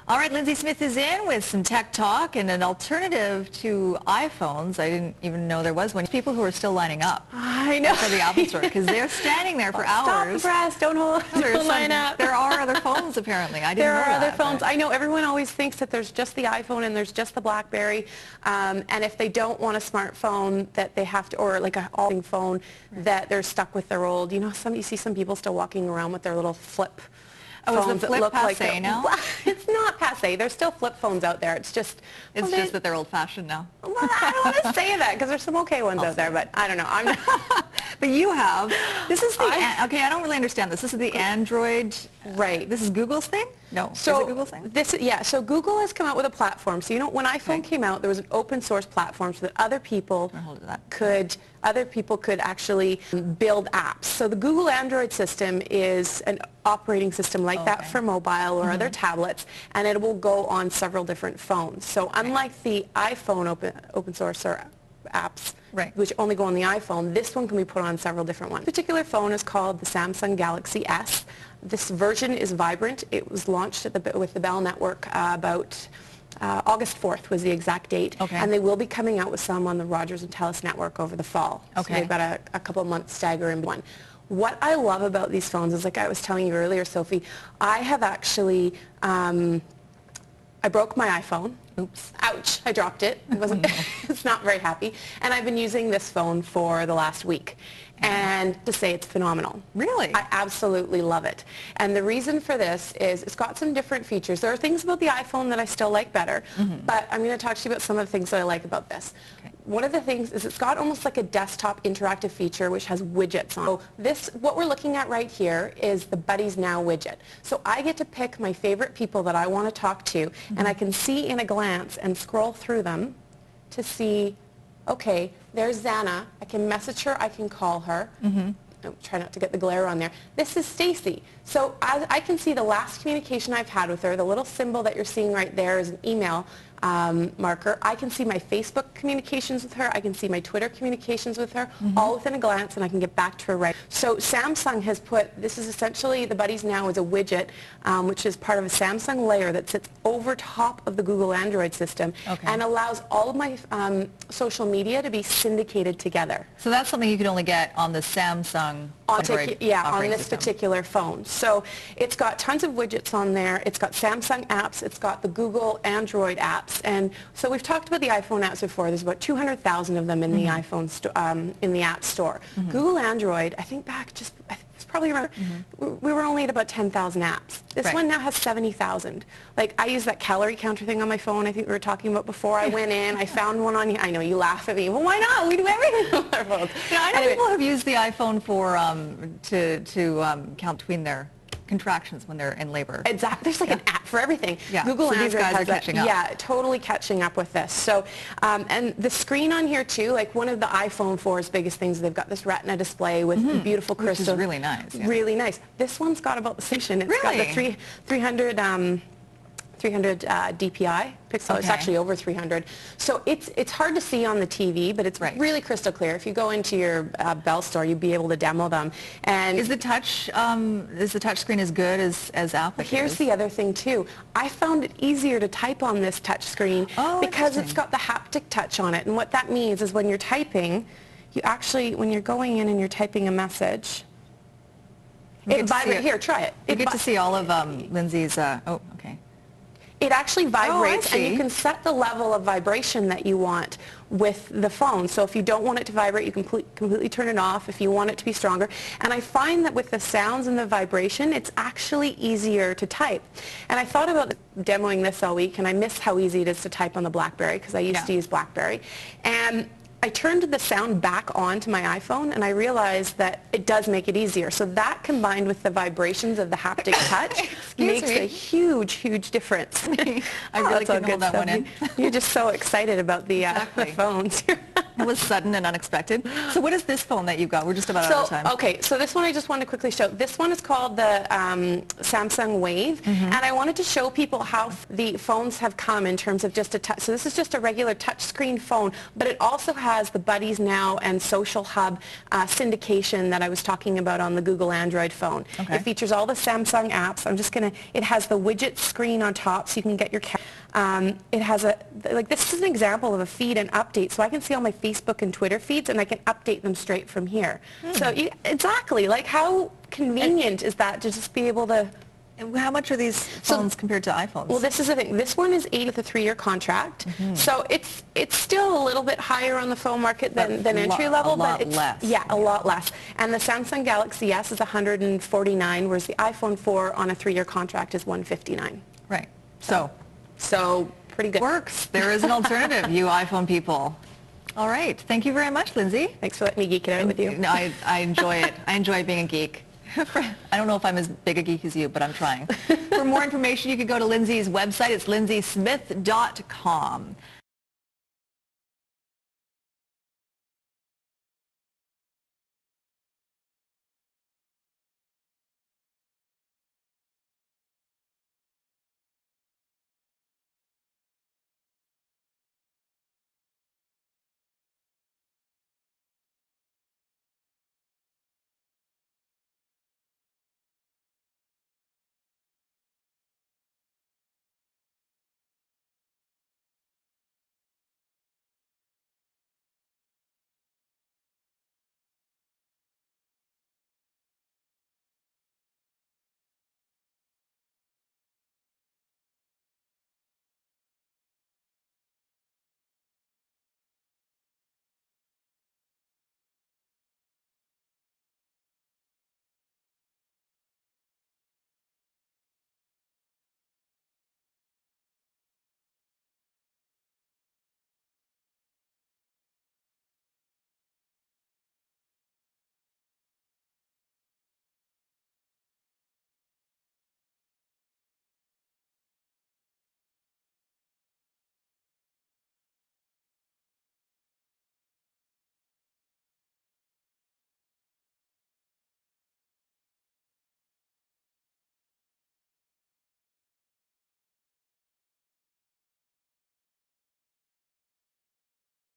All right, Lindsay Smith is in with some tech talk and an alternative to iPhones. I didn't even know there was one. People who are still lining up. I know. For the Apple Store because they're standing there for hours. Stop the press. Don't line up. There are other phones apparently. I didn't know that. There are other phones. I know everyone always thinks that there's just the iPhone and there's just the BlackBerry. And if they don't want a smartphone that they have to, or like a all phone, that they're stuck with their old, you see some people still walking around with their little flip phones that look like now? It's not passe. There's still flip phones out there. It's just just that they're old-fashioned now. Well, I don't want to say that because there's some okay ones out there, but I don't know. I'm not. But you have. This is the okay. I don't really understand this. This is the Android. Right. This is Google's thing? No. So is it Google's thing? So Google has come out with a platform. So when iPhone came out, there was an open source platform so that other people could actually build apps. So the Google Android system is an operating system like that for mobile or other tablets, and it will go on several different phones. So unlike the iPhone open source or apps, which only go on the iPhone, this one can be put on several different ones. This particular phone is called the Samsung Galaxy S. This version is Vibrant. It was launched with the Bell Network about August 4th was the exact date, and they will be coming out with some on the Rogers and Telus network over the fall. So they've got a couple of months stagger in one. What I love about these phones is, like I was telling you earlier, Sophie, I have actually, I broke my iPhone. Oops. Ouch, I dropped it. I wasn't, it's not very happy. And I've been using this phone for the last week. And to say it's phenomenal. Really? I absolutely love it. And the reason for this is it's got some different features. There are things about the iPhone that I still like better, but I'm going to talk to you about some of the things that I like about this. One of the things is it's got almost like a desktop interactive feature which has widgets on. So what we're looking at right here is the Buddies Now widget. So I get to pick my favorite people that I want to talk to, and I can see in a glance and scroll through them to see, okay, there's Xana. I can message her. I can call her. Try not to get the glare on there. This is Stacy. So I can see the last communication I've had with her. The little symbol that you're seeing right there is an email marker. I can see my Facebook communications with her. I can see my Twitter communications with her, all within a glance, and I can get back to her right. So Samsung has this is essentially, the Buddies Now is a widget, which is part of a Samsung layer that sits over top of the Google Android system and allows all of my social media to be syndicated together. So that's something you could only get on the Samsung Android on this system. particular phone. So it's got tons of widgets on there. It's got Samsung apps. It's got the Google Android apps. And so we've talked about the iPhone apps before. There's about 200,000 of them in the iPhone in the App Store. Google Android, I think back it's probably around, we were only at about 10,000 apps. This one now has 70,000. Like, I use that calorie counter thing on my phone I think we were talking about before. I went in, I found one on here. I know you laugh at me. Well, why not? We do everything on our phones. I know people have used the iPhone for to count between their contractions when they're in labor. Exactly. There's like an app for everything. Google Android these guys are catching up. Yeah, totally catching up with this. So, and the screen on here too, like one of the iPhone 4's biggest things, they've got this Retina display with beautiful crystal. Which is really nice. Really nice. This one's got about the same. It's got the 300 DPI pixel. It's actually over 300. So it's hard to see on the TV, but it's really crystal clear. If you go into your Bell store, you'd be able to demo them. And is the touch screen as good as Apple? Here's the other thing too. I found it easier to type on this touch screen because it's got the haptic touch on it. And what that means is when you're typing, you actually, when you're going in and you're typing a message, it vibrates. Here, try it. You get to see all of Lindsay's. It actually vibrates, and you can set the level of vibration that you want with the phone. So if you don't want it to vibrate, you can completely turn it off if you want it to be stronger. And I find that with the sounds and the vibration, it's actually easier to type. And I thought about demoing this all week, and I miss how easy it is to type on the BlackBerry because I used to use BlackBerry. And I turned the sound back on to my iPhone, and I realized that it does make it easier. So that combined with the vibrations of the haptic touch makes a huge, huge difference. I really couldn't hold that one in. You're just so excited about the phones. It was sudden and unexpected. So what is this phone that you've got? We're just about out of time. Okay, so this one I just want to quickly show. This one is called the Samsung Wave, and I wanted to show people how the phones have come in terms of just a touch. So this is just a regular touch screen phone, but it also has has the Buddies Now and Social Hub syndication that I was talking about on the Google Android phone. Okay. It features all the Samsung apps. It has the widget screen on top so you can get your it has this is an example of a feed and update, so I can see all my Facebook and Twitter feeds and I can update them straight from here. So exactly, like how convenient is that to just be able to... And how much are these phones compared to iPhones? Well, this is the thing. This one is $80 with a 3-year contract, so it's still a little bit higher on the phone market than entry level, but it's less. Yeah, a lot less. And the Samsung Galaxy S is $149, whereas the iPhone 4 on a 3-year contract is $159. Right. So pretty good. Works. There is an alternative, you iPhone people. All right. Thank you very much, Lindsay. Thanks for letting me geek it out with you. No, I enjoy it. I enjoy being a geek. I don't know if I'm as big a geek as you, but I'm trying. For more information, you can go to Lindsay's website. It's lindsaysmith.com.